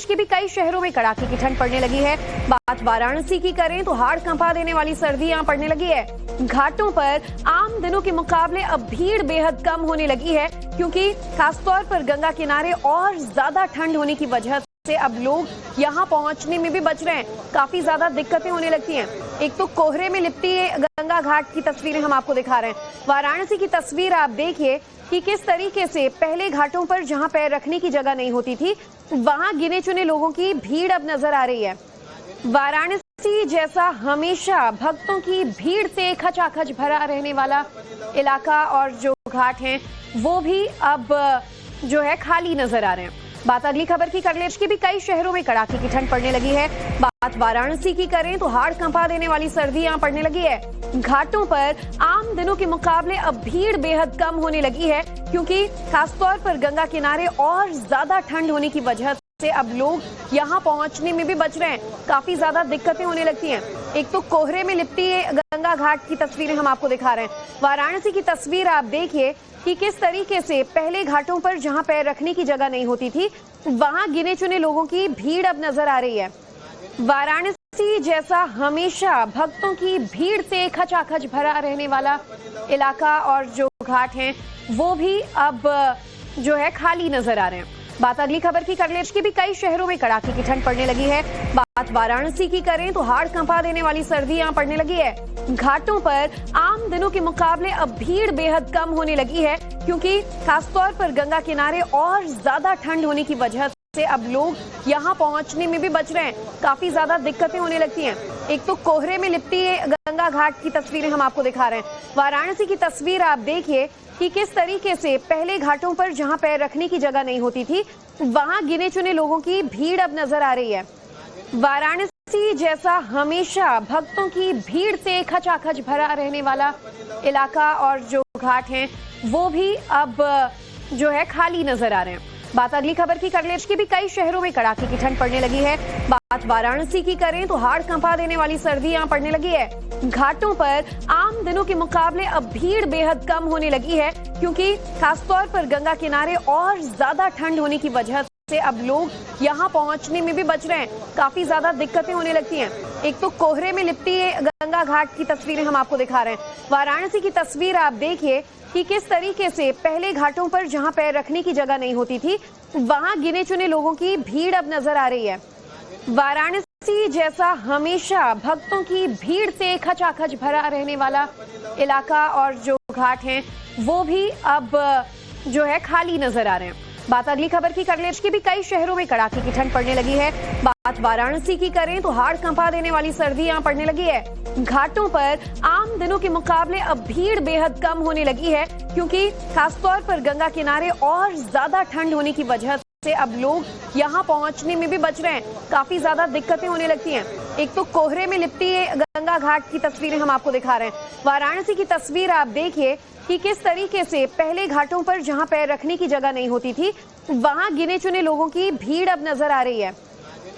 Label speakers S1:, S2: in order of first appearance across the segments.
S1: के भी कई शहरों में कड़ाके की ठंड पड़ने लगी है। बात वाराणसी की करें तो हाड़ कंपा देने वाली सर्दी यहां पड़ने लगी है। घाटों पर आम दिनों के मुकाबले अब भीड़ बेहद कम होने लगी है, क्योंकि खासतौर पर गंगा किनारे और ज्यादा ठंड होने की वजह से अब लोग यहां पहुंचने में भी बच रहे हैं। काफी ज्यादा दिक्कतें होने लगती हैं। एक तो कोहरे में लिपटी गंगा घाट की तस्वीरें हम आपको दिखा रहे हैं। वाराणसी की तस्वीर आप देखिए कि किस तरीके से पहले घाटों पर जहां पैर रखने की जगह नहीं होती थी, वहां गिने चुने लोगों की भीड़ अब नजर आ रही है। वाराणसी जैसा हमेशा भक्तों की भीड़ से खचाखच भरा रहने वाला इलाका और जो घाट हैं वो भी अब जो है खाली नजर आ रहे हैं। बात अगली खबर की कर ले के भी कई शहरों में कड़ाके की ठंड पड़ने लगी है। बात वाराणसी की करें तो हाड़ कंपा देने वाली सर्दी यहां पड़ने लगी है। घाटों पर आम दिनों के मुकाबले अब भीड़ बेहद कम होने लगी है, क्योंकि खासतौर पर गंगा किनारे और ज्यादा ठंड होने की वजह से अब लोग यहां पहुंचने में भी बच रहे हैं। काफी ज्यादा दिक्कतें होने लगती हैं। एक तो कोहरे में लिपटी गंगा घाट की तस्वीरें हम आपको दिखा रहे हैं। वाराणसी की तस्वीर आप देखिए कि किस तरीके से पहले घाटों पर जहां पैर रखने की जगह नहीं होती थी, वहां गिने चुने लोगों की भीड़ अब नजर आ रही है। वाराणसी जैसा हमेशा भक्तों की भीड़ से खचाखच भरा रहने वाला इलाका और जो घाट हैं वो भी अब जो है खाली नजर आ रहे हैं। बात अगली खबर की कर ले के भी कई शहरों में कड़ाके की ठंड पड़ने लगी है। बात वाराणसी की करें तो हाड़ कंपा देने वाली सर्दी यहां पड़ने लगी है। घाटों पर आम दिनों के मुकाबले अब भीड़ बेहद कम होने लगी है, क्योंकि खासतौर पर गंगा किनारे और ज्यादा ठंड होने की वजह से अब लोग यहां पहुंचने में भी बच रहे हैं। काफी ज्यादा दिक्कतें होने लगती हैं। एक तो कोहरे में लिपटी गंगा घाट की तस्वीरें हम आपको दिखा रहे हैं। वाराणसी की तस्वीर आप देखिए कि किस तरीके से पहले घाटों पर जहां पैर रखने की जगह नहीं होती थी, वहां गिने चुने लोगों की भीड़ अब नजर आ रही है। वाराणसी जैसा हमेशा भक्तों की भीड़ से खचाखच भरा रहने वाला इलाका और जो घाट हैं वो भी अब जो है खाली नजर आ रहे हैं। बात अगली खबर की कर ले के भी कई शहरों में कड़ाके की ठंड पड़ने लगी है। बात वाराणसी की करें तो हाड़ कंपा देने वाली सर्दी यहां पड़ने लगी है। घाटों पर आम दिनों के मुकाबले अब भीड़ बेहद कम होने लगी है, क्योंकि खासतौर पर गंगा किनारे और ज्यादा ठंड होने की वजह से अब लोग यहां पहुंचने में भी बच रहे हैं। काफी ज्यादा दिक्कतें होने लगती हैं। एक तो कोहरे में लिपटी गंगा घाट की तस्वीरें हम आपको दिखा रहे हैं। वाराणसी की तस्वीर आप देखिए कि किस तरीके से पहले घाटों पर जहां पैर रखने की जगह नहीं होती थी, वहां गिने चुने लोगों की भीड़ अब नजर आ रही है। वाराणसी जैसा हमेशा भक्तों की भीड़ से खचाखच भरा रहने वाला इलाका और जो घाट हैं वो भी अब जो है खाली नजर आ रहे हैं। बात अगली खबर की कर ले के भी कई शहरों में कड़ाके की ठंड पड़ने लगी है। बात वाराणसी की करें तो हाड़ कंपा देने वाली सर्दी यहां पड़ने लगी है। घाटों पर आम दिनों के मुकाबले अब भीड़ बेहद कम होने लगी है, क्योंकि खासतौर पर गंगा किनारे और ज्यादा ठंड होने की वजह से अब लोग यहां पहुंचने में भी बच रहे हैं। काफी ज्यादा दिक्कतें होने लगती हैं। एक तो कोहरे में लिपटी गंगा घाट की तस्वीरें हम आपको दिखा रहे हैं। वाराणसी की तस्वीर आप देखिए कि किस तरीके से पहले घाटों पर जहां पैर रखने की जगह नहीं होती थी, वहां गिने चुने लोगों की भीड़ अब नजर आ रही है।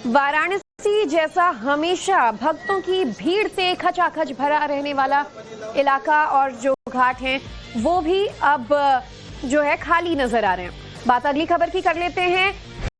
S1: वाराणसी जैसा हमेशा भक्तों की भीड़ से खचाखच भरा रहने वाला इलाका और जो घाट हैं वो भी अब जो है खाली नजर आ रहे हैं। बात अगली खबर की कर लेते हैं।